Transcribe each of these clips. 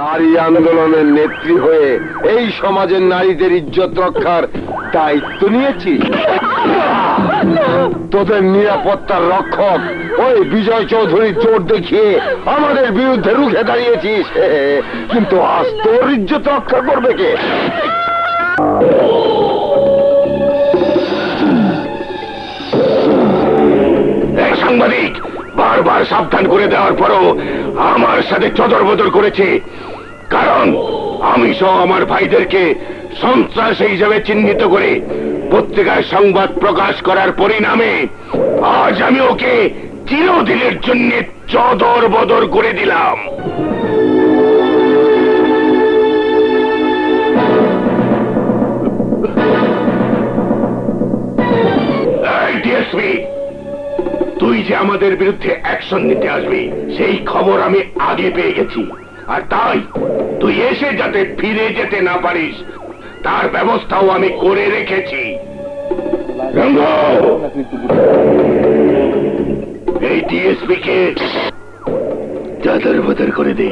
নারী আন্দোলনের নেত্রী হয়ে এই সমাজের নারীদের ইজ্জত রক্ষার দায়িত্ব নিয়েছিস। তোদের নিরাপত্তার রক্ষক ওই বিজয় চৌধুরী জোর দেখিয়ে আমাদের বিরুদ্ধে রুখে দাঁড়িয়েছিস, কিন্তু আজ তোর ইজ্জত রক্ষা করবে কে? সাংবাদিক বারবার সাবধান করে দেওয়ার পরও আমার সাথে চদর বদর করেছে, কারণ আমি সহ আমার ভাইদেরকে সন্ত্রাসী হিসেবে চিহ্নিত করে পত্রিকায় সংবাদ প্রকাশ করার পরিণামে আজ আমি ওকে চিরদিনের জন্য চদর বদর করে দিলাম। ডিএসপি, তুই যে আমাদের বিরুদ্ধে অ্যাকশন নিতে আসবি সেই খবর আমি আগে পেয়ে গেছি, আর তাই তুই এসে যাতে ফিরে যেতে না পারিস তার ব্যবস্থাও আমি করে রেখেছি। এই ডিএসপি কে চাদর বদর করে দে।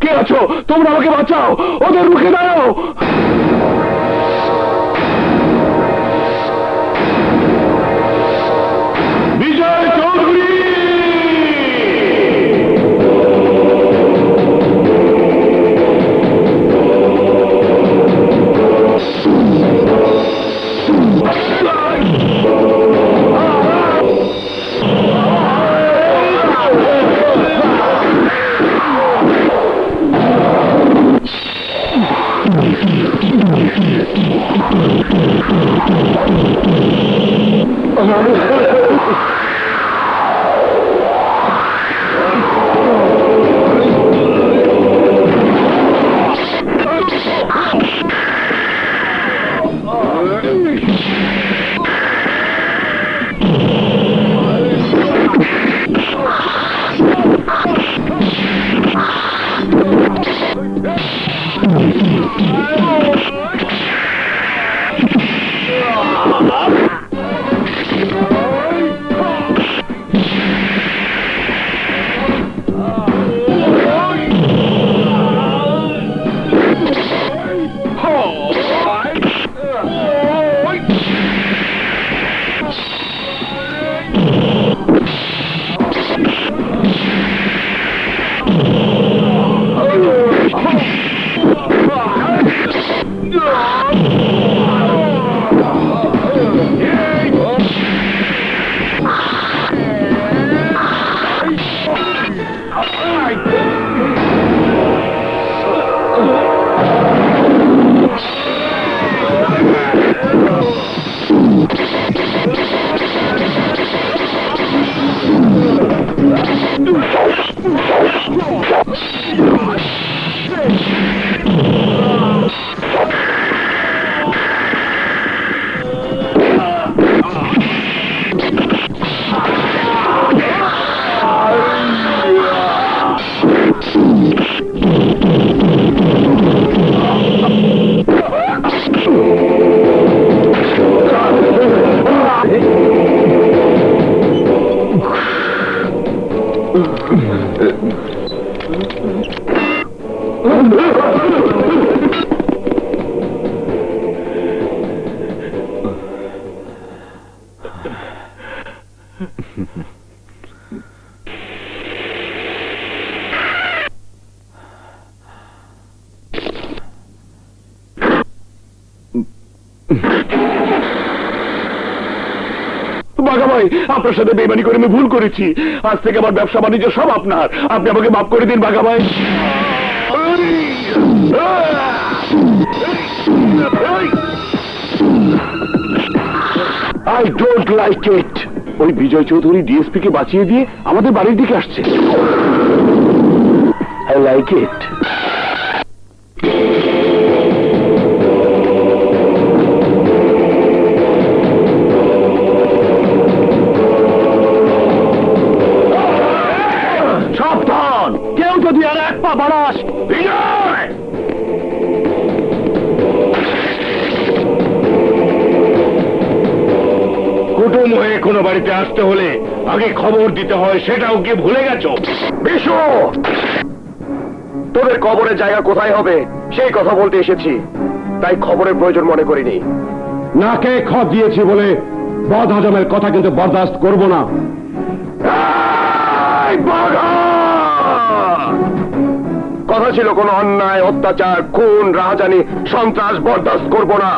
কে আছো তোমরা? আমাকে বাঁচাও, ওদের রুখে দাও। বিজয় চৌধুরী! বাঘা ভাই, আপনার সাথে বেইমানি করে আমি ভুল করেছি। আজ থেকে আমার ব্যবসা বাণিজ্য সব আপনার। আপনি আমাকে মাফ করে দিন বাঘা ভাই। I don't like it. ওই বিজয় চৌধুরী ডিএসপি কে বাঁচিয়ে দিয়ে আমাদের বাড়ির দিকে আসছে। I like it. কোনো বাড়িতে আসতে হলে আগে খবর দিতে হয়, সেটাও কি ভুলে গেছো? বিশু, তোদের কবরের জায়গা কোথায় হবে সেই কথা বলতে এসেছি, তাই খবরের প্রয়োজন মনে করিনি। নাকে খত দিয়েছি বলে বদ হজমের কথা কিন্তু বরদাস্ত করব না। কথা ছিল কোনো অন্যায়, অত্যাচার, খুন, রাহাজানি, সন্ত্রাস বরদাস্ত করব না।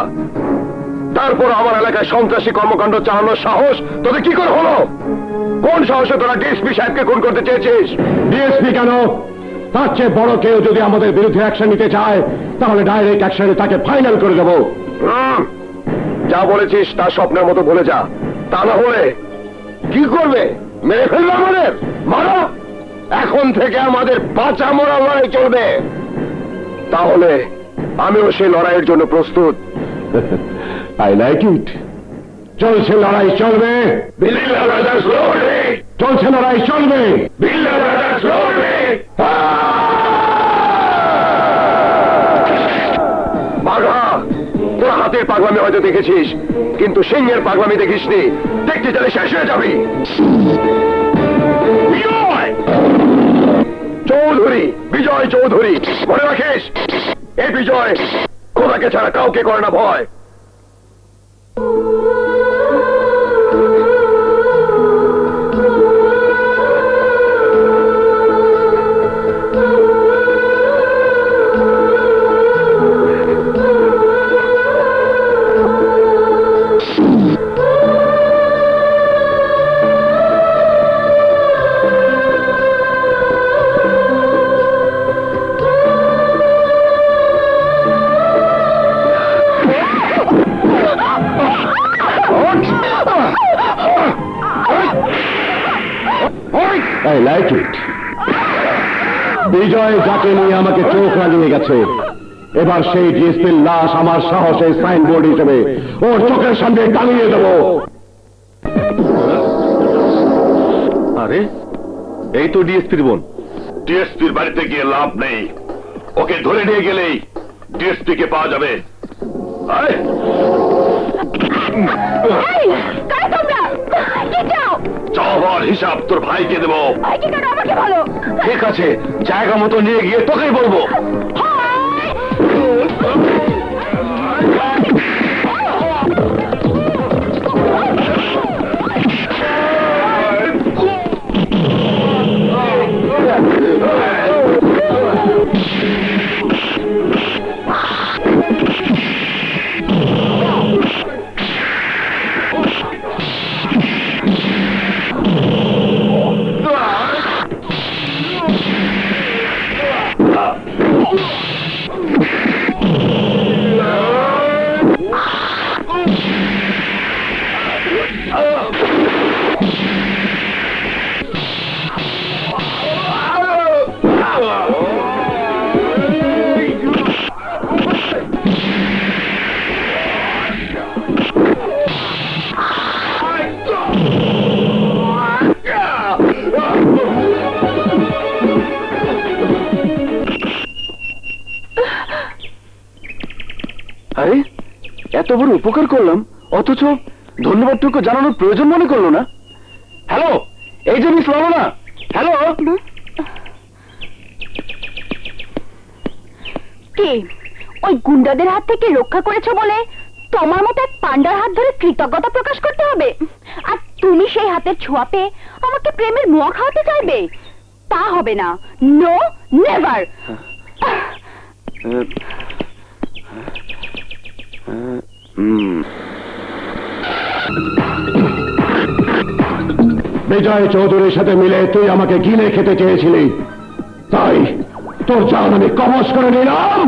তারপর আমার এলাকায় সন্ত্রাসী কর্মকাণ্ড চালানোর সাহস তোদের কি করে হলো? কোন সাহসে তোরা ডিএসপি সাহেবকে খুন করতে চেয়েছিস? ডিএসপি কেন, তার চেয়ে বড় কেউ যদি আমাদের বিরুদ্ধে অ্যাকশন নিতে চায় তাহলে ডাইরেক্ট অ্যাকশনে তাকে ফাইনাল করে দেব। যা বলেছিস তা স্বপ্নের মতো বলে যা, তা না হলে কি করবে? মেরে ফেলবে আমাদের? মারো! এখন থেকে আমাদের বাঁচা মরা লড়াই চলবে। তাহলে আমিও সেই লড়াইয়ের জন্য প্রস্তুত। I like it. চলছে লড়াই, চলবে। চলছে লড়াই, চলবে। বাঘা, তোরা হাতের পাগলামি হয়তো দেখেছিস, কিন্তু সিংহের পাগলামি দেখিসনি। দেখতে চাইলে শেষ হয়ে যাবি। চৌধুরী, বিজয় চৌধুরী, মনে রাখিস, এই বিজয় খোদাকে ছাড়া কাউকে করে না ভয়। I like it. বিজয় যাকে নিয়ে আমাকে চোখ লাগিয়ে গেছে, এবার সেই ডিএসপির লাশ আমার সাহসের সাইনবোর্ড হিসেবে ওর চোখের সামনে টানিয়ে দেব। আরে, এই তো ডিএসপির বোন। ডিএসপির বাড়িতে গিয়ে লাভ নেই, ওকে ধরে নিয়ে গেলেই ডিএসপি কে পাওয়া যাবে। চাওয়ার হিসাব তোর ভাইকে দেবো। ঠিক আছে, জায়গা মতো নিয়ে গিয়ে তোকেই বলবো। আরে, এত বড় উপকার করলাম, অথচ ধন্যবাদটুকু জানানোর প্রয়োজন মনে করলো না। হ্যালো, এই যে মিস লাবণা। হ্যালো। কে? ওই গুন্ডাদের হাত থেকে রক্ষা করেছো বলে তোমার মতো এক পান্ডার হাত ধরে কৃতজ্ঞতা প্রকাশ করতে হবে? আর তুমি সেই হাতের ছোঁয়া পেয়ে আমাকে প্রেমের মোয়া খাওয়াতে চাইবে? তা হবে না। No, never. বিজয় চৌধুরীর সাথে মিলে তুই আমাকে গিলে খেতে চেয়েছিলি, তাই তোর জান আমি কবজ করে নিলাম।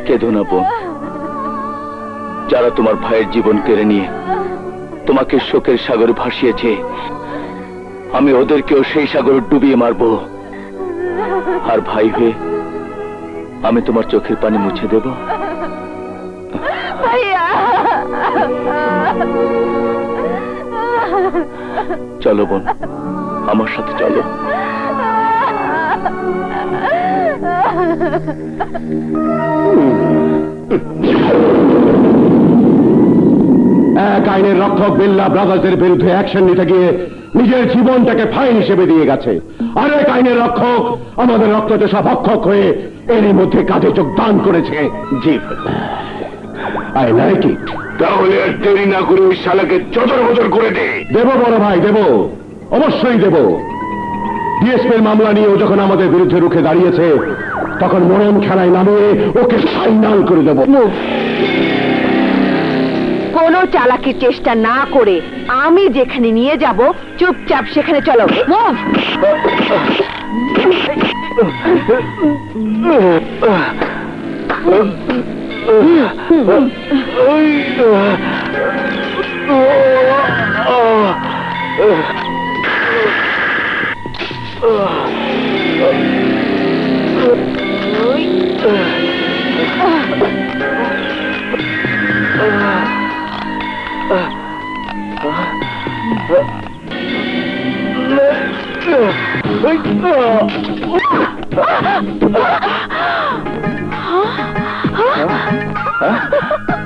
কেঁদো না বোন, যারা তোমার ভাইয়ের জীবন কেড়ে নিয়ে তোমাকে শোকের সাগরে ভাসিয়েছে, আমি ওদেরকেও সেই সাগরে ডুবিয়ে মারব। আর ভাই হয়ে আমি তোমার চোখের পানি মুছে দেব। ভাইয়া, চলো বোন, আমার সাথে চলো। এক আইনের রক্ষক বিল্লা ব্রাদার্সের বিরুদ্ধে অ্যাকশন নিতে গিয়ে নিজের জীবনটাকে ফাইন হিসেবে দিয়ে গেছে। আরেক আইনের রক্ষক আমাদের রক্তচোষা ভক্ষক হয়ে এরই মধ্যে কাজে যোগদান করেছে। জি, আই লাইক ইট। তাহলে আর দেরি না করে ওই শালাকে চদর বদর করে দে। দেব বড় ভাই, দেব, অবশ্যই দেব। ডিএসপির মামলা নিয়ে ও যখন আমাদের বিরুদ্ধে রুখে দাঁড়িয়েছে, তখন মরণ খেলায় নামিয়ে ওকে ফাইনাল করে দেব। কোনো চালাকির চেষ্টা না করে আমি যেখানে নিয়ে যাব চুপচাপ সেখানে চলো। মুভ।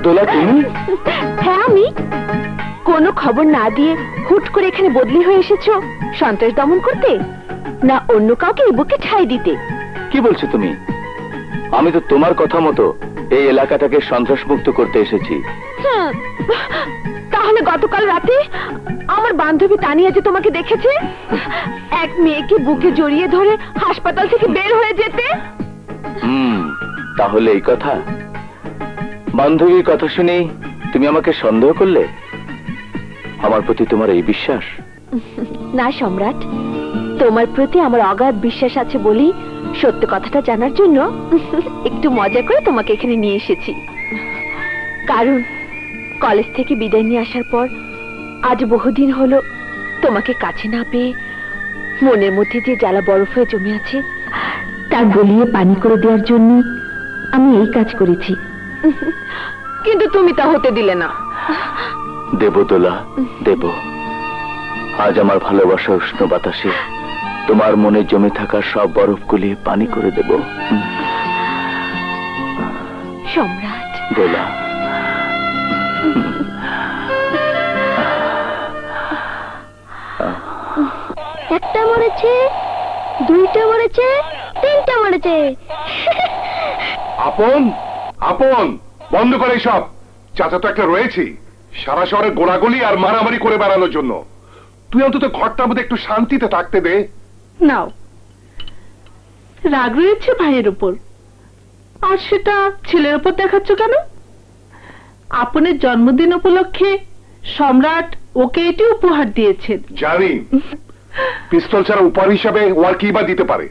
দোলা, তুমি? হ্যাঁ, আমি। কোনো খবর না দিয়ে হুট করে এখানে বদলি হয়ে এসেছো সন্ত্রাস দমন করতে, না অন্য কাউকে এই বুকে ঠাঁই দিতে? কি বলছো তুমি? আমি তো তোমার কথা মতো এই এলাকাটাকে সন্ত্রাস মুক্ত করতে এসেছি। তাহলে গতকাল রাতে আমার বান্ধবী তানিয়া যে তোমাকে দেখেছে এক মেয়েকে বুকে জড়িয়ে ধরে হাসপাতাল থেকে বের হয়ে যেতে। তাহলে এই কথা, বান্ধবীর কথা শুনে তুমি আমাকে সন্দেহ করলে? আমার প্রতি তোমার এই বিশ্বাস? না সম্রাট, তোমার প্রতি আমার অগাধ বিশ্বাস আছে বলেই সত্য কথাটা জানার জন্য একটু মজা করে তোমাকে এখানে নিয়ে এসেছি। কারণ কলেজ থেকে বিদায় নিয়ে আসার পর আজ বহুদিন হলো তোমাকে কাছে না পেয়ে মনের মধ্যে যে জ্বালা বরফ হয়ে জমে আছে তা গলিয়ে পানি করে দেওয়ার জন্য আমি এই কাজ করেছি। কিন্তু তুমি তা হতে দিলে না। দেব দোলা, দেব। আজ আমার ভালোবাসা উষ্ণ বাতাসে তোমার মনে জমে থাকা সব বরফ গলিয়ে পানি করে দেব। সম্রাট। দোলা, একটা মরেছে, দুইটা মরেছে, তিনটা মরেছে। আপন আপন বন্ধ করে সব। চাচা তো একটা রয়েছি সারা শহরে গোলাগুলি আর মারামারি করে বেড়ানোর জন্য। তুই অন্তত ঘরটার মধ্যে একটু শান্তিতে থাকতে দে। নাও, রাগ রয়েছে ভাইয়ের উপর, আর সেটা ছেলের উপর দেখাচ্ছ কেন? আপনের জন্মদিন উপলক্ষে সম্রাট ওকে এটি উপহার দিয়েছেন। জানি, পিস্তল ছাড়া উপহার হিসাবে ও আর কি বা দিতে পারে?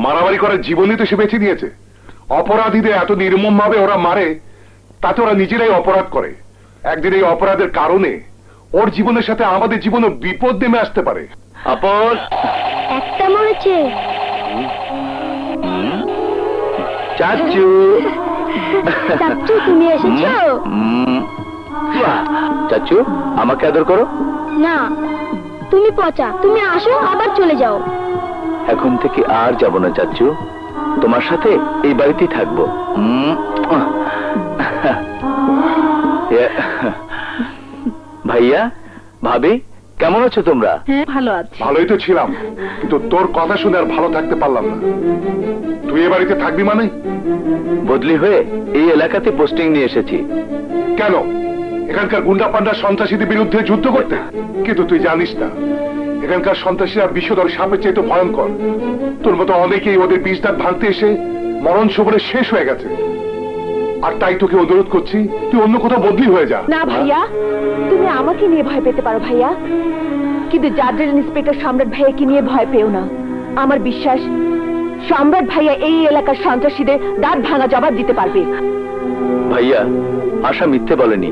মারামারি করার জীবনই তো সে বেছে নিয়েছে। অপরাধীদের এত নির্মম ভাবে ওরা মারে, তাতে ওরা নিজেরাই অপরাধ করে। একদিন এই অপরাধের কারণে ওর জীবনের সাথে আমাদের জীবনে বিপদ নেমে আসতে পারে। আপন। একটা মরেছে। চাচু, চাচু তুমি এসেছো? চাচু, আমাকে আদর করো। না, তুমি পচা, তুমি আসো আবার চলে যাও। এখন থেকে আর যাব না চাচু, তোমার সাথে এই বাড়িতেই থাকবো। ভাইয়া, ভাবি, কেমন আছো তোমরা? হ্যাঁ, ভালো আছি। ভালোই তো ছিলাম, কিন্তু তোর কথা শুনে আর ভালো থাকতে পারলাম না। তুই এ বাড়িতে থাকবি মানে? বদলি হয়ে এই এলাকাতে পোস্টিং নিয়ে এসেছি। কেন? এখানকার গুন্ডা পান্ডা সন্ত্রাসীদের বিরুদ্ধে যুদ্ধ করতে? কিন্তু তুই জানিস না, এখানকার সন্ত্রাসীরা বিষধর সাপের চেয়ে তো ভয়ঙ্কর। তোর মতো অনেকেই ওদের বিষ দাঁত ভাঙতে এসে মরণ সবরে শেষ হয়ে গেছে। আর তাই তোকে অনুরোধ করছি, তুই অন্য কোথাও বদলি হয়ে যা। না ভাইয়া, তুমি আমাকে নিয়ে ভয় পেতে পারো ভাইয়া, কিন্তু জাদ্রেল ইন্সপেক্টর সম্রাট ভাইয়াকে নিয়ে ভয় পেও না। আমার বিশ্বাস সম্রাট ভাইয়া এই এলাকার সন্ত্রাসীদের দাঁত ভাঙা জবাব দিতে পারবে। ভাইয়া, আশা মিথ্যে বলেনি।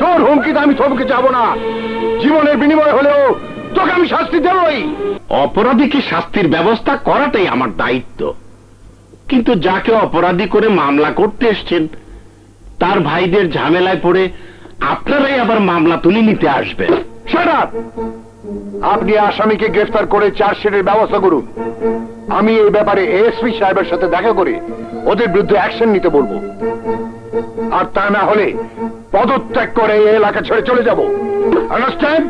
তোর হুমকিতে আমি থমকে যাব না। জীবনের বিনিময় হলেও তোকে আমি শাস্তি দেবই। অপরাধীকে শাস্তির ব্যবস্থা করাটাই আমার দায়িত্ব, কিন্তু যাকে অপরাধী করে মামলা করতে এসছেন তার ভাইদের ঝামেলায় পড়ে আপনারাই আবার মামলা তুলে নিতে আসবেন। Shut up! আপনি আসামিকে গ্রেফতার করে চার্জশিটের ব্যবস্থা করুন। আমি এই ব্যাপারে এএসপি সাহেবের সাথে দেখা করে ওদের বিরুদ্ধে অ্যাকশন নিতে বলবো, আর তা না হলে পদত্যাগ করে এই এলাকা ছেড়ে চলে যাব। Understand?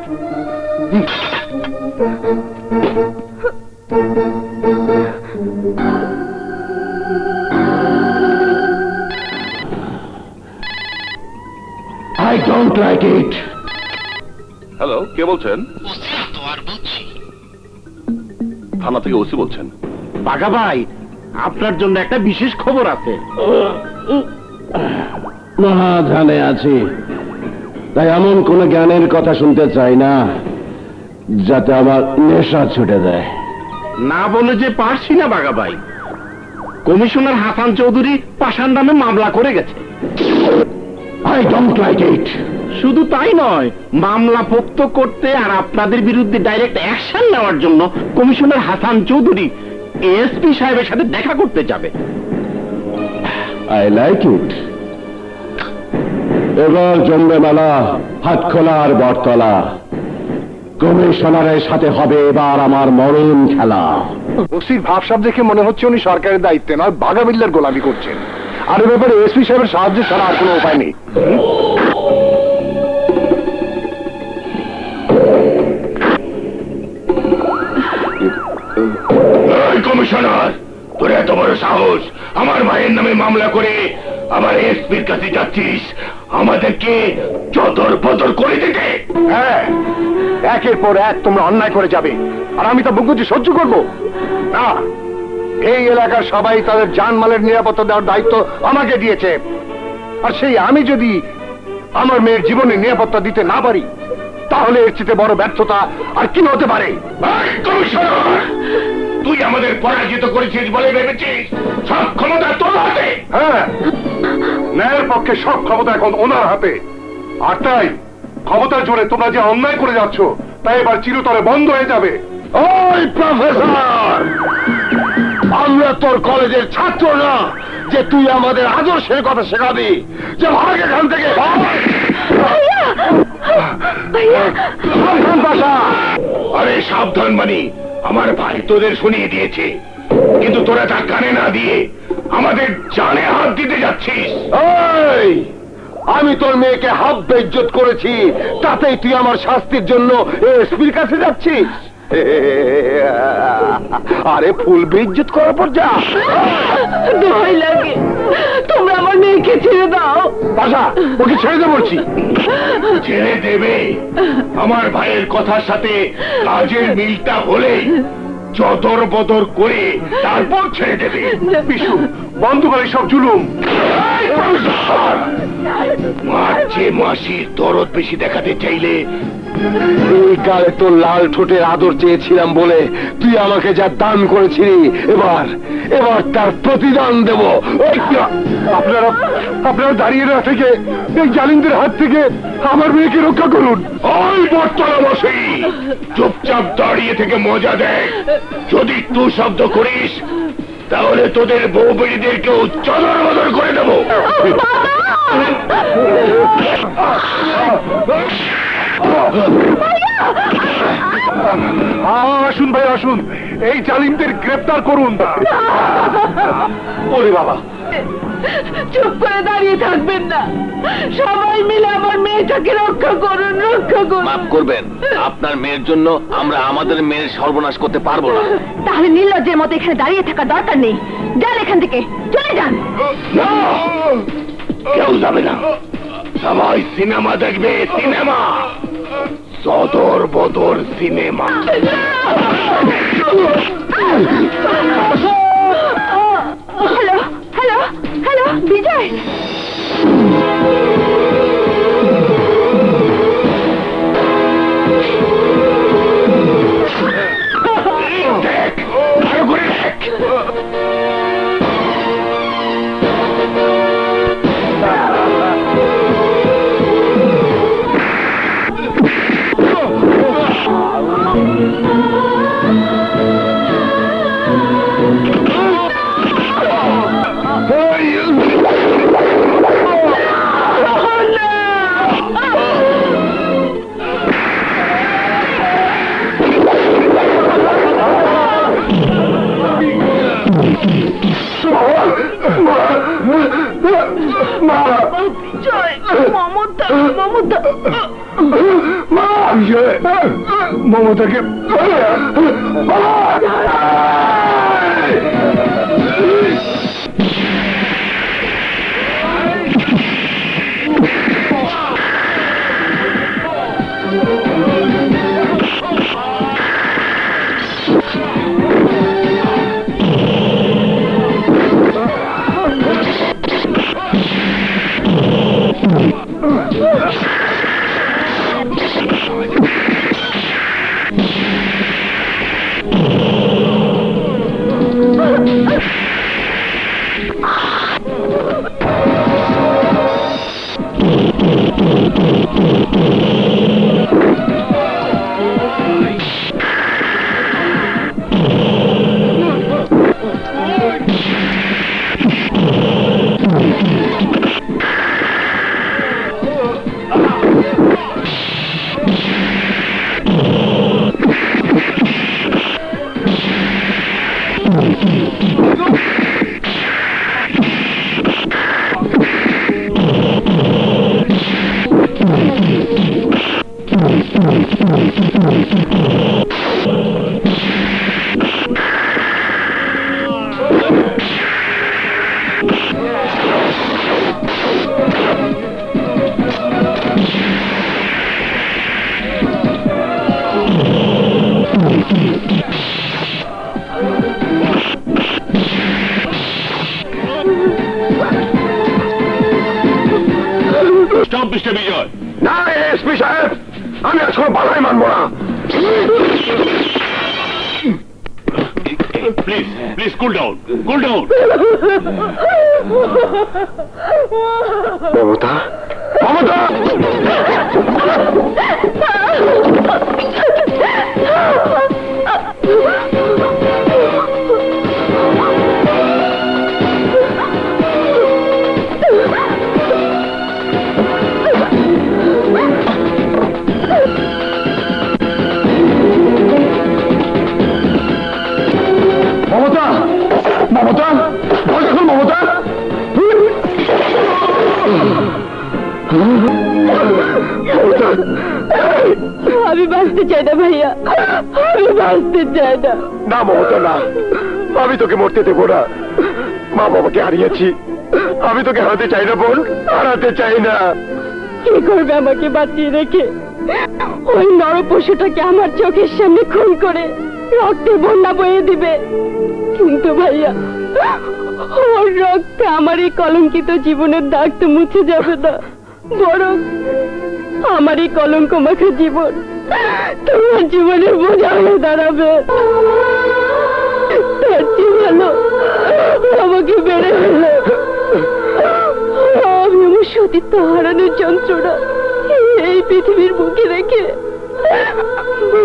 I don't like it. Hello, কে বলছেন? থানা থেকে ওসি বলছেন। বাঘা ভাই, আপনার জন্য একটা বিশেষ খবর আছে। মহাধানে আছি, তাই এমন কোন জ্ঞানের কথা শুনতে চাই না যাতে আমার নেশা ছুটে দেয়। না বলে যে পারছি না বাঘা ভাই, কমিশনার হাসান চৌধুরী পাষাণ নামে মামলা করে গেছে। I don't like it. শুধু তাই নয়, মামলা পোক্ত করতে আর আপনাদের বিরুদ্ধে ডাইরেক্ট অ্যাকশন নেওয়ার জন্য কমিশনার হাসান চৌধুরী এএসপি সাহেবের সাথে দেখা করতে যাবে। I like it. এবার জমবে মেলা, হাত খোলা আর বটতলা। কমিশনারের সাথে হবে এবার আমার মরণ খেলা। ওসির ভাবসাব দেখে মনে হচ্ছে উনি সরকারের দায়িত্বে নয়, বাঘা বিল্লার গোলামি করছেন। আর এ ব্যাপারে এসপি সাহেবের সাহায্য ছাড়া আর কোনো উপায় নেই। কমিশনার, তোর এত বড় সাহস, আমার ভাইয়ের নামে মামলা করে আমার এসপির কাছে যাচ্ছিস আমাদেরকে চদর পদর করে দিতে? হ্যাঁ, একের পর এক তোমরা অন্যায় করে যাবে, আর আমি তা বুকুজি সহ্য করব না। এই এলাকার সবাই তাদের জানমালের নিরাপত্তা দেওয়ার দায়িত্ব আমাকে দিয়েছে, আর সেই আমি যদি আমার মেয়ের জীবনের নিরাপত্তা দিতে না পারি, তাহলে এর চেয়ে বড় ব্যর্থতা আর কি হতে পারে? কমিশনার, তুই আমাদের পরাজিত করেছিস বলে ভেবেছিস সব ক্ষমতা তোর হাতে? হ্যাঁ, ন্যায়ের পক্ষে সব ক্ষমতা এখন ওনার হাতে, আর তাই ক্ষমতার জোরে তোমরা যে অন্যায় করে যাচ্ছ তাই এবার চিরতরে বন্ধ হয়ে যাবে। ওই প্রফেসর, আমরা তোর কলেজের ছাত্র না যে তুই আমাদের আদর্শের কথা শেখাবি। যে ভাগ এখান থেকে। সাবধান বাসা। আরে সাবধান মানি, আমার ভাই তোদের শুনিয়ে দিয়েছে, কিন্তু তোরা তা কানে না দিয়ে আমাদের জানে হাত দিতে যাচ্ছিস। এই, আমি তোর মেয়েকে হাফ বেইজ্জত করেছি, তাতেই তুই আমার শাস্তির জন্য এসপির কাছে যাচ্ছিস? আরে ফুল বেইজ্জত করার পর যা। দোহাই লাগে, তোমরা আমার মেয়েকে ছেড়ে দাও। বাসা, ওকে ছেড়ে দে বলছি। ছেড়ে দেবে? আমার ভাইয়ের কথার সাথে কাজের মিলটা হলেই চদর বদর করে তারপর ছেড়ে দেবে। বিশু, বন্ধ করে সব জুলুম। মাঝে মাসির দরদ বেশি দেখাতে চাইলে এই কালে তোর লাল ঠোঁটের আদর চেয়েছিলাম বলে তুই আমাকে যা দান করেছিলি, এবার তার প্রতিদান দেব। আপনারা আপনারা দাঁড়িয়ে না থেকে এই জালিমদের হাত থেকে আমার মেয়েকে রক্ষা করুন। ওই বটতলা বসে চুপচাপ দাঁড়িয়ে থেকে মজা দেখ। যদি তুই শব্দ করিস তাহলে তোদের বউ বেড়িদেরকেও চদর বদর করে দেবো। আসুন ভাই, আসুন, এই জালিমদের গ্রেফতার করুন। ওরে বাবা, চুপ করে দাঁড়িয়ে থাকবেন না, সবাই মিলে আমার মেয়েটাকে রক্ষা করুন, রক্ষা করুন। মাফ করবেন, আপনার মেয়ের জন্য আমরা আমাদের মেয়ের সর্বনাশ করতে পারবো না। তাহলে নির্লজ্জের মতো এখানে দাঁড়িয়ে থাকার দরকার নেই। যান এখান থেকে, চলে যান। না, কেউ যাবে না, সবাই সিনেমা দেখবে, সিনেমা, চদর বদর সিনেমা। হ্যালো হ্যালো হ্যালো, বিজয়। দেখ, আরো করে দেখ। মা জয় মমতা মমতা মা মমতাকে স্টপ মিস্টার বিজয়। না এসপি সাহেব, আমি আজ কোনো বাধাই মানবো না। Please please cool down, cool down. Mamata, Mamata! Mamata, Mamata, ভয় দেখুন মমতা। আমি বাঁচতে চাই না ভাইয়া, আমি বাঁচতে চাই না। না মমতা না, আমি তোকে মরতে দেবো না। মা বাবাকে হারিয়েছি, আমি তোকে হারাতে চাই না বোন, হারাতে চাই না। কি করবে আমাকে বাঁচিয়ে রেখে? ওই নরপশুটাকে আমার চোখের সামনে খুন করে রক্তে বন্যা বয়ে দিবে। কিন্তু ভাইয়া, ওর রক্তে আমার এই কলঙ্কিত জীবনের দাগ তো মুছে যাবে না, বরং আমার এই কলঙ্ক মাখা জীবন তোমার জীবনের বোঝা হয়ে দাঁড়াবে। তার চেয়ে ভালো আমাকে বেড়ে ফেলো। আমি আমার সতীত্ব হারানোর যন্ত্রণা এই পৃথিবীর বুকে রেখে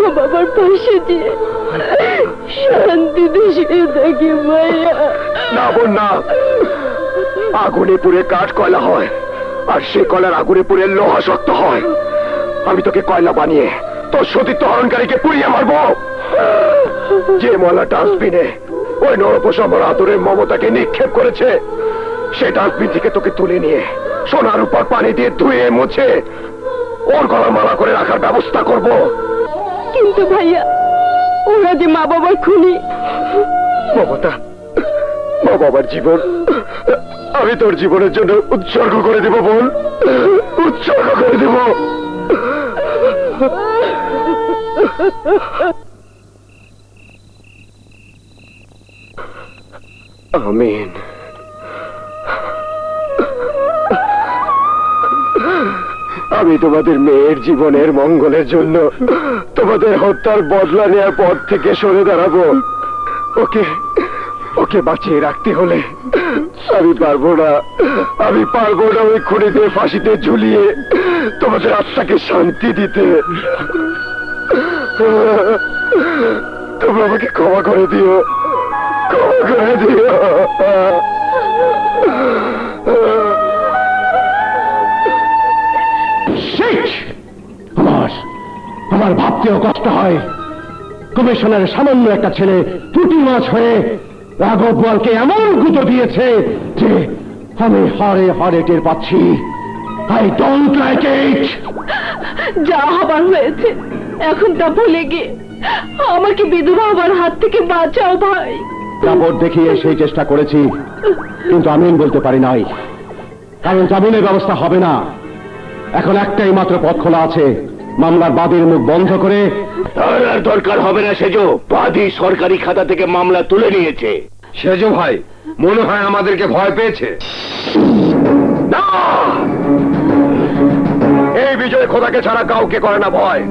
মা বাবার পাশে দিয়ে শান্তিতে শুয়ে থাকি ভাইয়া। না বোন না, আগুনে পুড়ে কাঠ কয়লা হয়, আর সে কয়লার আগুনে পুড়ে লোহা শক্ত হয়। আমি তোকে কয়লা বানিয়ে তোর সতীত্ব হরণকারীকে পুড়িয়ে মারবো। যে ময়লা ডাস্টবিনে ওই নরপশু আমার আদরের মমতাকে নিক্ষেপ করেছে, সে ডাস্টবিন থেকে তোকে তুলে নিয়ে সোনার উপর পানি দিয়ে ধুয়ে মুছে ওর গলা মালা করে রাখার ব্যবস্থা করব। কিন্তু ভাইয়া, ওরা যে মা বাবার খুনি। মমতা, মা বাবার জীবন আমি তোর জীবনের জন্য উৎসর্গ করে দেব বোন, উৎসর্গ করে দেব। আমিন। আমি তোমাদের মেয়ের জীবনের মঙ্গলের জন্য তোমাদের হত্যার বদলা নেওয়ার পথ থেকে সরে দাঁড়াবো। ওকে ওকে বাঁচিয়ে রাখতে হলে আমি পারবো না, আমি পারবো না ওই খুনিদের ফাঁসিতে ঝুলিয়ে তোমাদের আত্মাকে শান্তি দিতে। তোমরা আমাকে ক্ষমা করে দিও, ক্ষমা করে দিও। আমার ভাবতেও কষ্ট হয়, কমিশনের সামান্য একটা ছেলে পুঁটি মাছ হয়ে রাঘব বোয়ালকে এমন গুঁতো দিয়েছে যে আমি হারে হারে টের পাচ্ছি। I don't like it. যা হবার হয়েছে এখন তা ভুলে গিয়ে আমাকে বিধবা হবার হাত থেকে বাঁচাও ভাই। কাপড় দেখিয়ে সেই চেষ্টা করেছি, কিন্তু আমিন বলতে পারি নাই, কারণ জামিনের ব্যবস্থা হবে না। এখন একটাই মাত্র পথ খোলা আছে, মামলার বাদীর মুখ বন্ধ করে। তার আর দরকার হবে না সেজো, বাদী সরকারি খাতা থেকে মামলা তুলে নিয়েছে। সেজো ভাই মনে হয় আমাদেরকে ভয় পেয়েছে। না, এই বিজয় খোদাকে ছাড়া কাউকে করে না ভয়।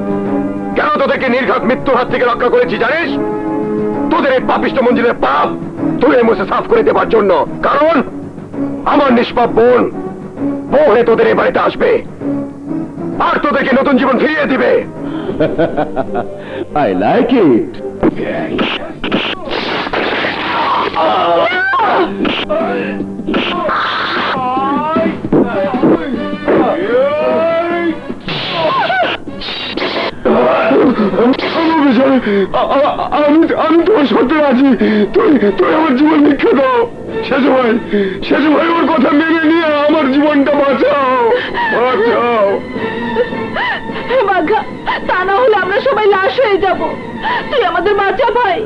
কেন তোদেরকে নির্ঘাত মৃত্যুর হাত থেকে রক্ষা করেছি জানিস? তোদের এই পাপিষ্ট মঞ্জিলের পাপ তুলে মুছে সাফ করে দেবার জন্য। কারণ আমার নিষ্পাপ বোন বউ হয়ে তোদের এই বাড়িতে আসবে আর তোদেরকে নতুন জীবন ফিরিয়ে দিবে। I like it. আমি তোমার সত্যি আছি, তুই আমার জীবন ভিক্ষা দাও। সেজু ভাই ওর কথা মেনে নিয়ে আমার জীবনটা বাঁচাও, বাঁচাও। বাঘা, তা না হলে আমরা সবাই লাশ হয়ে যাব। তুই আমাদের বাঁচা ভাই,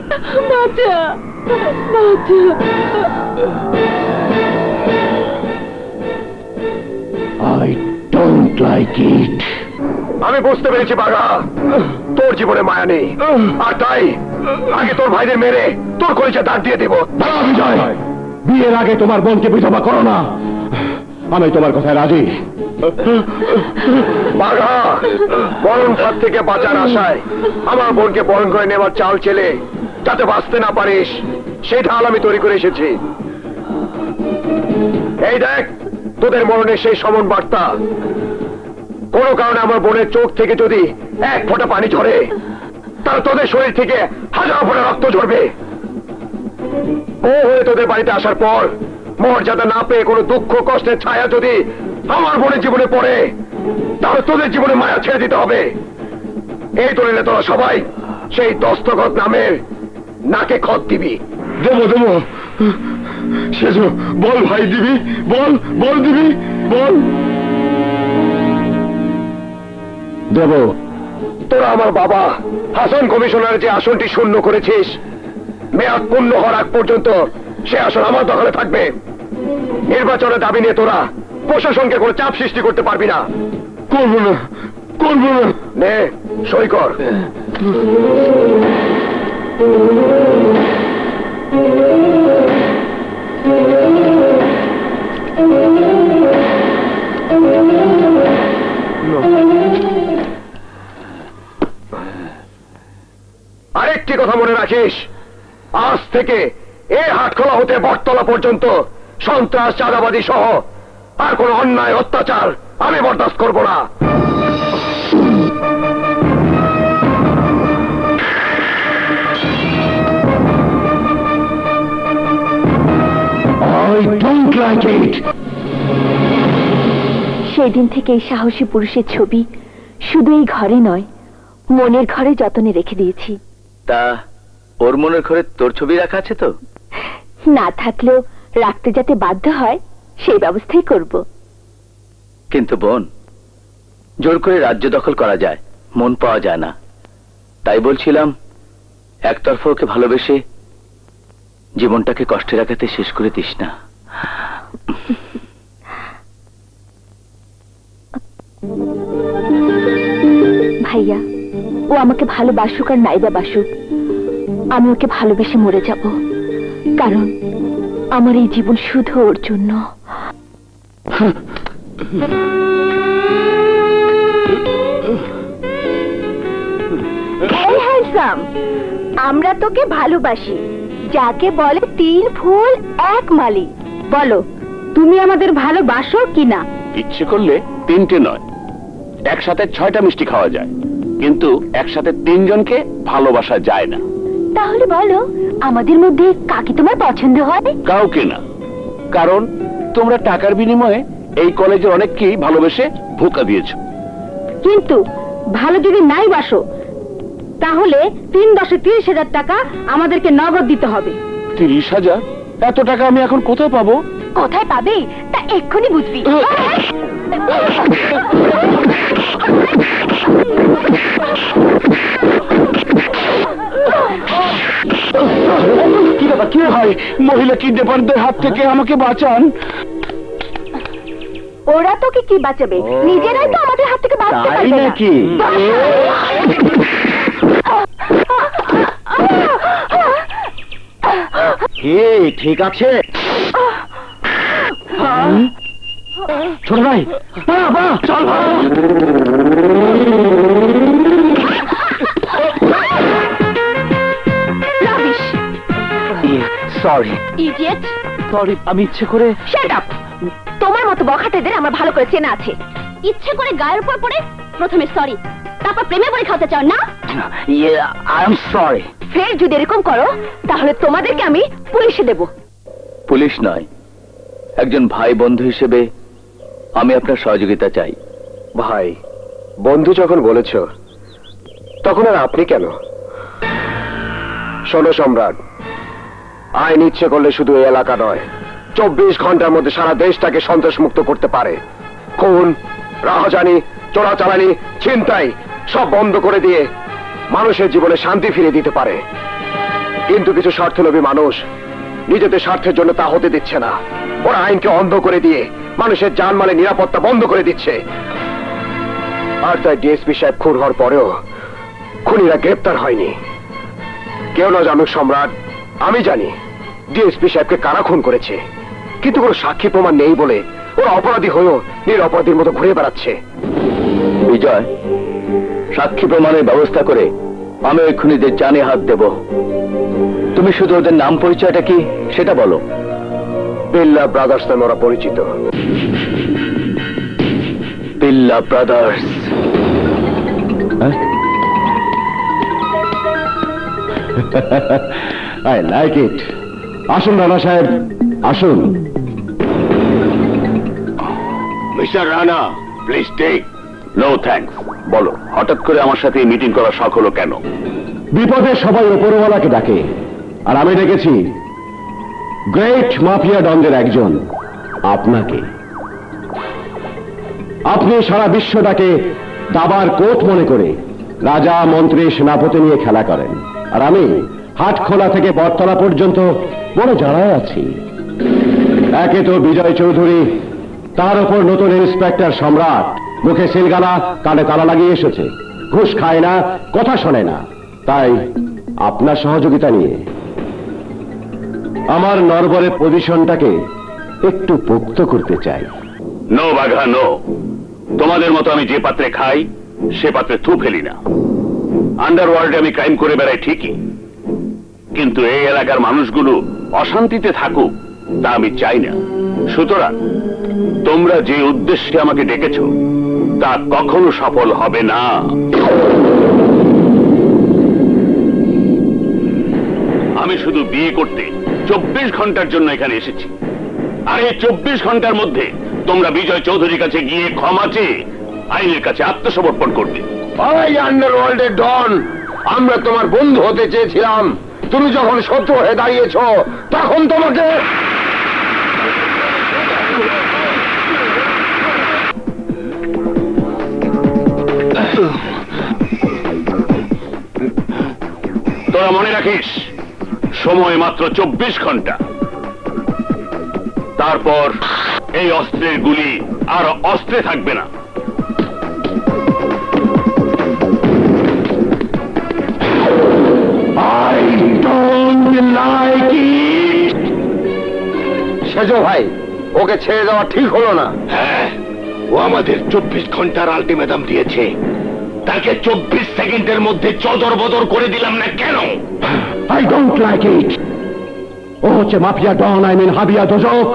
বাঁচা বাঁচা। I don't like it. আমি বুঝতে পেরেছি বাঘা, তোর জীবনে মায়া নেই, আর তাই আগে তোর ভাইদের মেরে তোর কলিজা দাঁত দিয়ে দেব। বিজয়, বিয়ের আগে তোমার বোনকে বিধবা করো না। আমি তোমার কথায় রাজি। বাঘা, বরণ ফাঁদ থেকে বাঁচার আশায় আমার বোনকে বরণ করে নেবার চাল ছেলে যাতে বাঁচতে না পারিস সেই ঢাল আমি তৈরি করে এসেছি। এই দেখ তোদের মরণের সেই সমন বার্তা। কোনো কারণে আমার বোনের চোখ থেকে যদি এক ফোঁটা পানি ঝরে, তাহলে তোদের শরীর থেকে হাজার ফোঁটা রক্ত ঝরবে। ও হয়ে তোদের বাড়িতে আসার পর মর্যাদা না পেয়ে কোনো দুঃখ কষ্টের ছায়া যদি আমার বোনের জীবনে পড়ে, তাহলে তোদের জীবনে মায়া ছেড়ে দিতে হবে। এই দলিলে তোরা সবাই সেই দস্তখত নামের নাকে খত দিবি। দেবো সেজো, বল ভাই দিবি, বল দিবি, বল। দেব। তোরা আমার বাবা হাসান কমিশনারের যে আসনটি শূন্য করেছিস, মেয়াদ পূর্ণ হওয়ার আগ পর্যন্ত সে আসন আমার দখলে থাকবে। নির্বাচনের দাবি নিয়ে তোরা প্রশাসনকে কোনো চাপ সৃষ্টি করতে পারবি না। করবো না। নে সই কর। আরেকটি কথা মনে রাখিস, আজ থেকে এই হাটখোলা হতে বটতলা পর্যন্ত সন্ত্রাস চাঁদাবাদী সহ আর কোন অন্যায় অত্যাচার আমি বরদাস্ত করব না। I don't like it. সেদিন থেকে এই সাহসী পুরুষের ছবি শুধু এই ঘরে নয়, মনের ঘরে যতনে রেখে দিয়েছি। তা ওর মনের ঘরে তোর ছবি রাখা আছে তো? না থাকলেও রাখতে যাতে বাধ্য হয় সেই ব্যবস্থাই করব। কিন্তু বোন, জোর করে রাজ্য দখল করা যায়, মন পাওয়া যায় না। তাই বলছিলাম, একতরফা ওকে ভালোবেসে জীবনটাকে কষ্টের আঘাতে শেষ করে দিস না। ভাইয়া, ও আমাকে ভালোবাসুক আর নাইবা বাসুক, আমি ওকে ভালোবেসে মরে যাব। কারণ আমার এই জীবন শুধু ওর জন্য। এই হ্যান্ডসাম, আমরা তোকে ভালোবাসি, যাকে বলে 3 ফুল 1 মালি। বলো, তুমি আমাদের ভালোবাসো কিনা? ইচ্ছে করলে 3টে নয়, একসাথে 6টা মিষ্টি খাওয়া যায়, কিন্তু একসাথে 3 জনকে ভালোবাসা যায় না। তাহলে বলো, আমাদের মধ্যে কাকে তোমার পছন্দ হয়? কাউকে না, কারণ তোমরা টাকার বিনিময়ে এই কলেজে অনেককেই ভালোবেসে ধোঁকা দিয়েছ। কিন্তু ভালো যদি নাই বাসো, তাহলে 3 10 30,000 টাকা আমাদেরকে নগদ দিতে হবে। 30,000? এত টাকা আমি এখন কোথায় পাবো? কোথায় পাবে তা এক্ষুনি বুঝবি। কি ব্যাপার, কি হয়? মহিলা কিডন্যাপারদের হাত থেকে আমাকে বাঁচান। ওরা তোকে কি বাঁচাবে, নিজেরাই তো আমাদের হাত থেকে বাঁচতে পারবে না। নাকি? কি ঠিক আছে? ছোট ভাই, চল ভাই। Rubbish, sorry idiot. সরি, আমি ইচ্ছে করে। Shut up. তোমার মতো বখাটেদের আমার ভালো করে চেনা আছে। ইচ্ছে করে গায়ের উপর পড়ে প্রথমে সরি, তারপর প্রেমে পড়ে খাওয়াতে চাও না? I am sorry. ফের যদি এরকম করো তাহলে তোমাদেরকে আমি পুলিশে দেব। পুলিশ নয়, একজন ভাই বন্ধু হিসেবে আমি আপনার সহযোগিতা চাই। ভাই বন্ধু যখন বলেছ তখন আর আপনি কেন? শোনো সম্রাট, আইন ইচ্ছে করলে শুধু এই এলাকা নয়, 24 ঘন্টার মধ্যে সারা দেশটাকে সন্ত্রাসমুক্ত করতে পারে। খুন, রাহাজানি, চোরাচালানি, ছিনতাই সব বন্ধ করে দিয়ে মানুষের জীবনে শান্তি ফিরিয়ে দিতে পারে। কিন্তু কিছু স্বার্থলোভী মানুষ নিজেদের স্বার্থের জন্য তা হতে দিচ্ছে না। ওরা আইনকে অন্ধ করে দিয়ে মানুষের জানমালের নিরাপত্তা বন্ধ করে দিচ্ছে। আর তাই ডিএসপি সাহেব খুন হওয়ার পরেও খুনিরা গ্রেপ্তার হয়নি। কেউ না জানুক সম্রাট, আমি জানি ডিএসপি সাহেবকে কারা খুন করেছে, কিন্তু কোনো সাক্ষী প্রমাণ নেই বলে ওরা অপরাধী হয়েও নিরপরাধীর মতো ঘুরে বেড়াচ্ছে। বিজয়, সাক্ষী প্রমাণের ব্যবস্থা করে আমি ওই খুনিদের জানে হাত দেব। তুমি শুধু ওদের নাম পরিচয়টা কি সেটা বলো। বিল্লা ব্রাদার্স নামে ওরা পরিচিত। বিল্লা ব্রাদার্স? I like it. আসুন রানা সাহেব, আসুন। Mister Rana, please take. No thanks. বলো, হঠাৎ করে আমার সাথে মিটিং করা শখ হলো কেন? বিপদে সবাই উপরওয়ালাকে ডাকে, আর আমি ডেকেছি গ্রেট মাফিয়া ডনদের একজন, আপনাকে। আপনি সারা বিশ্বটাকে দাবার কোট মনে করে রাজা, মন্ত্রী, সেনাপতি নিয়ে খেলা করেন, আর আমি হাটখোলা থেকে বটতলা পর্যন্ত বড় জানায় আছি। একে তো বিজয় চৌধুরী, তার উপর নতুন ইন্সপেক্টর সম্রাট, মুখে সিলগালা, কানে তালা লাগিয়ে এসেছে, ঘুষ খায় না, কথা শোনে না। তাই আপনার সহযোগিতা নিয়ে আমার নরবরের পজিশনটাকে একটু পোক্ত করতে চাই। নো বাঘা, নো। তোমাদের মতো আমি যে পাত্রে খাই সে পাত্রে থু ফেলি না। আন্ডারওয়ার্ল্ডে আমি ক্রাইম করে বেড়াই ঠিকই, কিন্তু এই এলাকার মানুষগুলো অশান্তিতে থাকুক তা আমি চাই না। সুতরাং তোমরা যে উদ্দেশ্যে আমাকে ডেকেছ তা কখনো সফল হবে না। আমি শুধু বিয়ে করতে 24 ঘন্টার জন্য এখানে এসেছি, আর এই 24 ঘন্টার মধ্যে তোমরা বিজয় চৌধুরীর কাছে গিয়ে ক্ষমা চেয়ে আইনের কাছে আত্মসমর্পণ করবে। আন্ডারওয়ার্ল্ডের ডন, আমরা তোমার বন্ধু হতে চেয়েছিলাম। তুমি যখন শত্রু হয়ে দাঁড়িয়েছ তখন তোমাকে তোরা মনে রাখিস, সময় মাত্র 24 ঘন্টা। তারপর এই অস্ত্রের গুলি আর অস্ত্রে থাকবে না। I don't like it. সেজ ভাই, ওকে ছেড়ে দেওয়া ঠিক হলো না। হ্যাঁ, ও আমাদের 24 ঘন্টার আলটিমেটাম দিয়েছে। তাকে 24 সেকেন্ডের মধ্যে চদর বদর করে দিলাম না কেন? I don't like it. ও হচ্ছে মাফিয়া ডন, আই মিন হাবিয়া দোজক।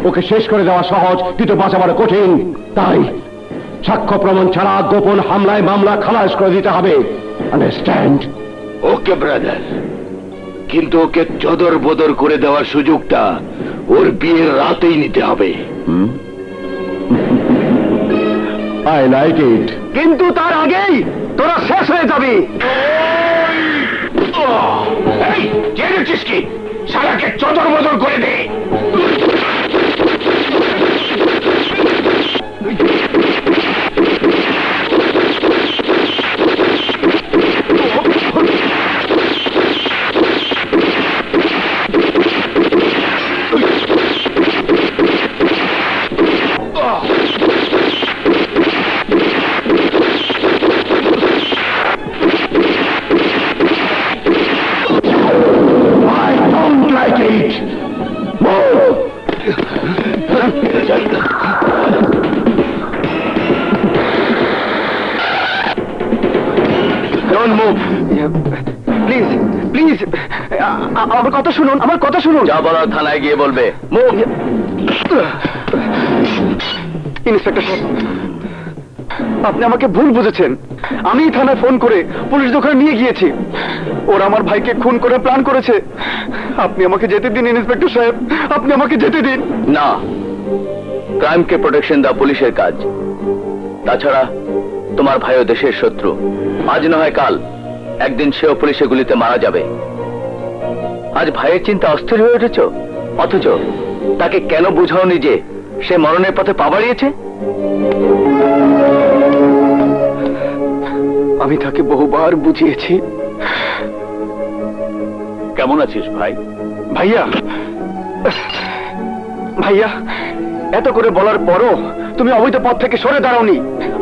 ওকে শেষ করে দেওয়া সহজ, কিন্তু বাঁচাবার কঠিন। তাই সাক্ষ্য প্রমাণ ছাড়া গোপন হামলায় মামলা খালাস করে দিতে হবে। আন্ডারস্ট্যান্ড? ওকে ব্রাদার, কিন্তু ওকে চদর বদর করে দেওয়ার সুযোগটা ওর বিয়ের রাতেই নিতে হবে। I like it. কিন্তু তার আগেই তোরা শেষ হয়ে যাবি। এই, কে দেখছিস কি? শালাকে চদর বদর করে দে। ডোন্ট মুভ, প্লিজ প্লিজ আমার কথা শুনুন, আমার কথা শুনুন। যা বলার থানায় গিয়ে বলবে। মুভ। ইন্সপেক্টর সাহেব, আপনি আমাকে ভুল বুঝেছেন। আমি থানায় ফোন করে পুলিশ দোকানে নিয়ে গিয়েছি। ওরা আমার ভাইকে খুন করে প্ল্যান করেছে। আপনি আমাকে যেতে দিন ইন্সপেক্টর সাহেব, আপনি আমাকে যেতে দিন। না, ক্রাইমকে প্রোটেকশন দেওয়া পুলিশের কাজ। তাছাড়া তোমার ভাইও দেশের শত্রু। আজ না হয় কাল একদিন সেও পুলিশের গুলিতে মারা যাবে। আজ ভাইয়ের চিন্তা অস্থির হয়ে উঠেছ, অথচ তাকে কেন বুঝাওনি যে সে মরণের পথে পা বাড়িয়েছে? আমি তাকে বহুবার বুঝিয়েছি। কেমন আছিস ভাই? ভাইয়া, ভাইয়া, এত করে বলার পরও তুমি অবৈধ পথ থেকে সরে দাঁড়াওনি,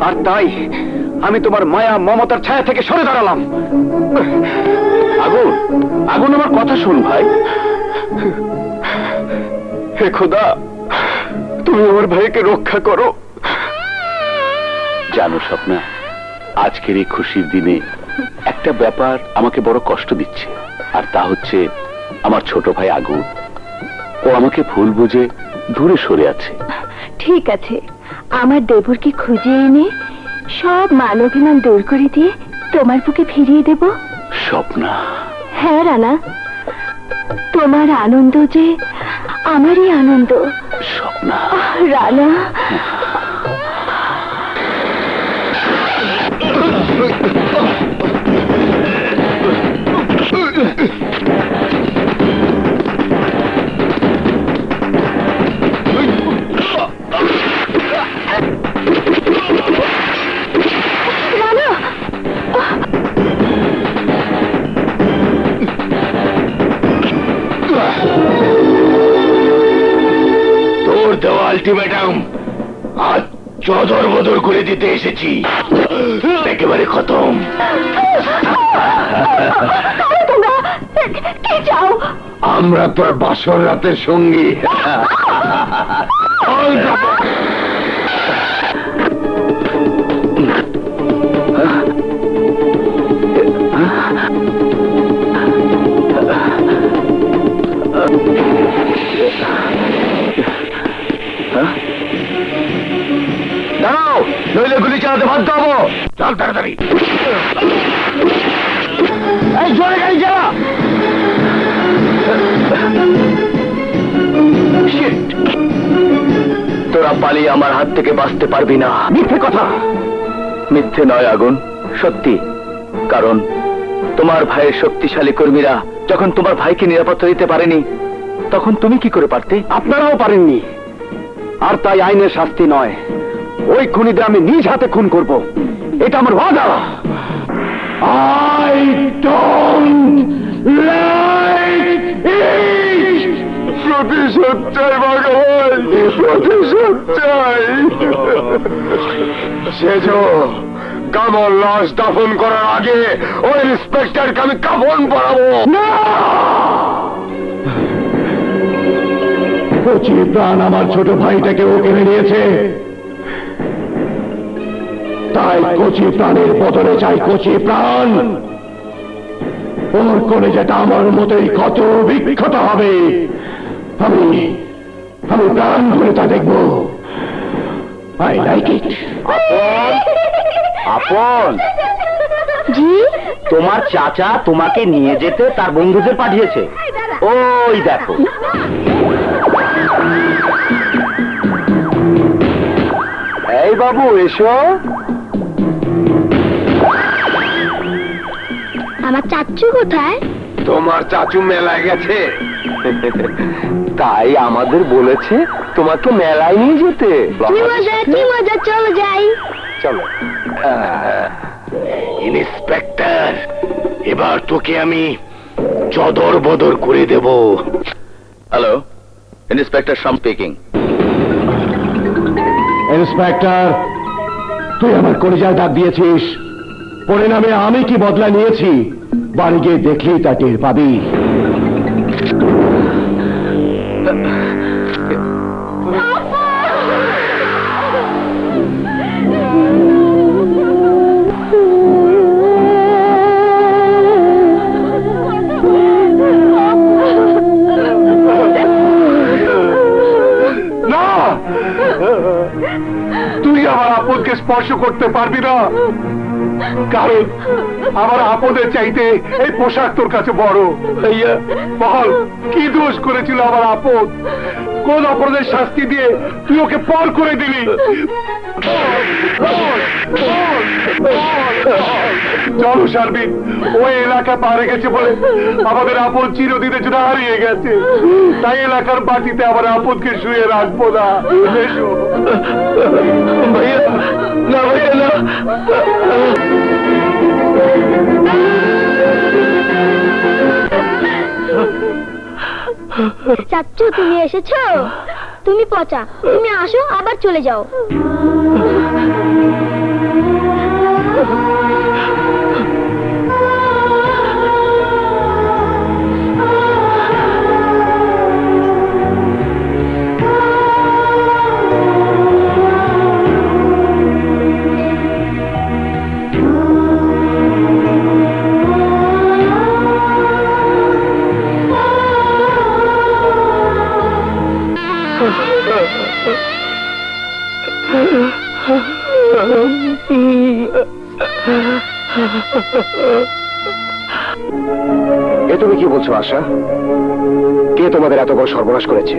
আর তাই আমি তোমার মায়া মমতার ছায়া থেকে সরে দাঁড়ালাম। আগুন, আগুন, আমার কথা শোন ভাই। হে খোদা, তুমি আমার ভাইকে রক্ষা করো। জানো স্বপ্না, আজকের এই খুশির দিনে একটা ব্যাপার আমাকে বড় কষ্ট দিচ্ছে, আর তা হচ্ছে আমার ছোট ভাই আগুন। ও আমাকে ভুল বুঝে দূরে সরে আছে। ঠিক আছে, আমার দেবরকে খুঁজে এনে সব মান অভিমান দূর করে দিয়ে তোমার বুকে ফিরিয়ে দেব। স্বপ্না। হ্যাঁ রানা, তোমার আনন্দ যে আমারই আনন্দ। স্বপ্না। রানা, তোর দেওয়া আলটিমেটাম আজ চদর বদর করে দিতে এসেছি। একেবারে খতম। তোমরা কি চাও? আমরা তোর বাসর রাতের সঙ্গী। দাঁড়াও, নইলে গুলি চালাতে বাধ্য হবো। চল তাড়াতাড়ি। এই জোরে গাড়ি চালা। Shit! তোরা পালিয়ে আমার হাত থেকে বাঁচতে পারবি না। মিথ্যে কথা। মিথ্যে নয় আগুন, সত্যি। কারণ তোমার ভাইয়ের শক্তিশালী কর্মীরা যখন তোমার ভাইকে নিরাপত্তা দিতে পারেনি, তখন তুমি কি করে পারতে? আপনারাও পারেননি, আর তাই আইনের শাস্তি নয়, ওই খুনিদের আমি নিজ হাতে খুন করব। এটা আমার ওয়াদা। I don't like it! প্রতিশোধ চাই ভগবান, প্রতিশোধ চাই। সেজো, কামল লাশ দাফন করার আগে ওই ইন্সপেক্টরকে আমি কাফন পরাবো। কচি প্রাণ আমার ছোট ভাইটাকে ও কেড়ে নিয়েছে, তাই কচি প্রাণের বদলে চাই কচি প্রাণ। ওর করে যেটা আমার মতোই ক্ষত বিক্ষত হবে, আমি প্রাণ করে তা দেখব। I like it. আপন, জি, তোমার চাচা তোমাকে নিয়ে যেতে তার বন্ধুদের পাঠিয়েছে। ওই দেখো। এই বাবু, এসো। আমার চাচ্চু কোথায়? তোমার চাচু মেলায় গেছে, তাই আমাদের বলেছে তোমাকে মেলায় নিয়ে যেতে। কি মজা, চলো যাই। চলো। ইন্সপেক্টর, এবার তোকে আমি চদর বদর করে দেব। হ্যালো, ইন্সপেক্টর শাম স্পিকিং। ইন্সপেক্টর, তুই আমার কলিজায় ডাক দিয়েছিস, পরিণামে আমি কি বদলা নিয়েছি বাড়ি গিয়ে দেখলেই তা টের পাবি। আপন! তুই আমার আপদকে স্পর্শ করতে পারবি না, কারণ আমার আপদের চাইতে এই পোশাক তোর কাছে বড়। ভাইয়া, বল, কি দোষ করেছিল আমার আপদ? কোন অপরাধের শাস্তি দিয়ে তুই ওকে পর করে দিলি? চলো শারমিন, ওই এলাকা পারে গেছে বলে আমাদের আপদ চিরদিনের জন্য হারিয়ে গেছে। তাই এলাকার মাটিতে আমার আপদকে শুয়ে রাখবো না। এসো। ভাইয়া, না ভাইয়া, না। চাচ্চু, তুমি এসেছো? তুমি পচা, তুমি আসো আবার চলে যাও। এ তুমি কি বলছো আশা? কে তোমাদের এত বড় সর্বনাশ করেছে?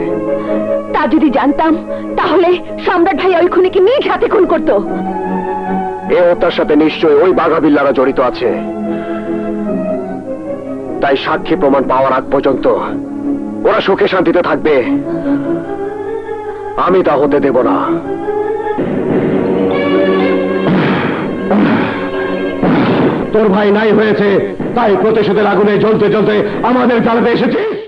তা যদি জানতাম তাহলে সম্রাট ভাই ওই খুনিকে নিজ হাতে খুন করতো। এ হত্যার সাথে নিশ্চয়ই ওই বাঘা বিল্লারা জড়িত আছে। তাই সাক্ষী প্রমাণ পাওয়ার আগ পর্যন্ত ওরা সুখে শান্তিতে থাকবে, আমি তা হতে দেব না। তোর ভাই নাই হয়েছে, তাই প্রতিশোধের আগুনে জ্বলতে জ্বলতে আমাদের জ্বালাতে এসেছিস।